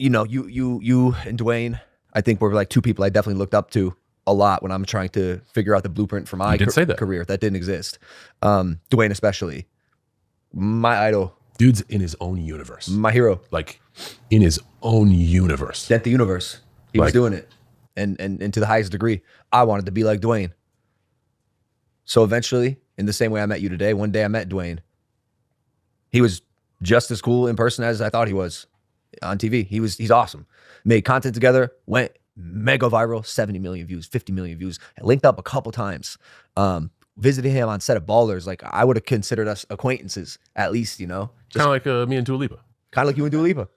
you know, you and Dwayne, I think were like two people I definitely looked up to a lot when I'm trying to figure out the blueprint for my career that didn't exist. Dwayne especially, my idol. Dude's in his own universe. My hero. Like, in his own universe. Dent the universe. He was doing it. And to the highest degree. I wanted to be like Dwayne. So eventually, in the same way I met you today, one day I met Dwayne. He was just as cool in person as I thought he was on TV. He's awesome. Made content together, went mega viral, 70 million views, 50 million views. I linked up a couple times. Visited him on set of Ballers. Like, I would have considered us acquaintances, at least, you know? Kind of like me and Dua Lipa. Kind of like you and Dua Lipa.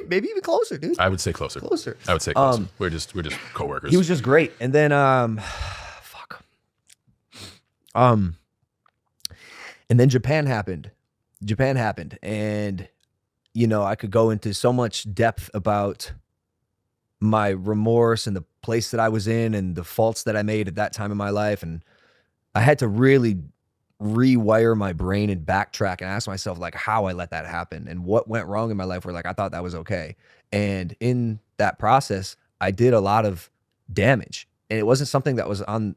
Maybe even closer, dude. I would say closer. I would say closer. We're just coworkers. He was just great. And then, and then Japan happened. And, you know, I could go into so much depth about my remorse and the place that I was in and the faults that I made at that time in my life. And I had to really rewire my brain and backtrack and ask myself, like, how I let that happen and what went wrong in my life where, like, I thought that was okay. And in that process, I did a lot of damage. And it wasn't something that was on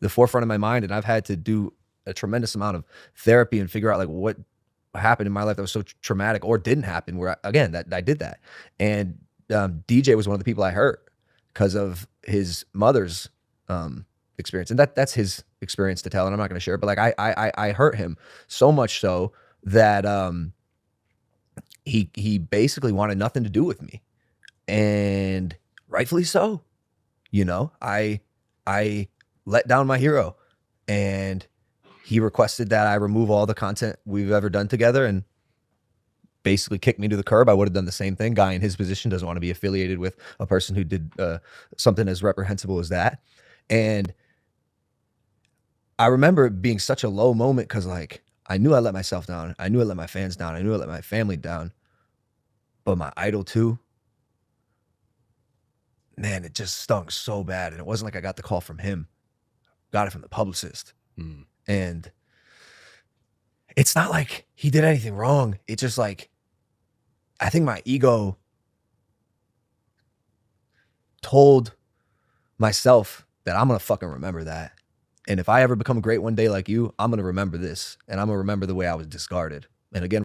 the forefront of my mind. And I've had to do a tremendous amount of therapy and figure out, like, what happened in my life that was so traumatic or didn't happen where, again, that I did that. And DJ was one of the people I hurt because of his mother's experience. And that's his experience to tell, and I'm not going to share it, but like I hurt him so much so that he basically wanted nothing to do with me. And rightfully so. You know, I let down my hero, and he requested that I remove all the content we've ever done together and basically kicked me to the curb. I would have done the same thing. Guy in his position doesn't want to be affiliated with a person who did something as reprehensible as that. And I remember it being such a low moment because, like, I knew I let myself down. I knew I let my fans down. I knew I let my family down. But my idol too, man, it just stung so bad. And it wasn't like I got the call from him. Got it from the publicist. And it's not like he did anything wrong. It's just like, I think my ego told myself that I'm going to fucking remember that. And if I ever become great one day like you, I'm going to remember this. And I'm going to remember the way I was discarded. And again,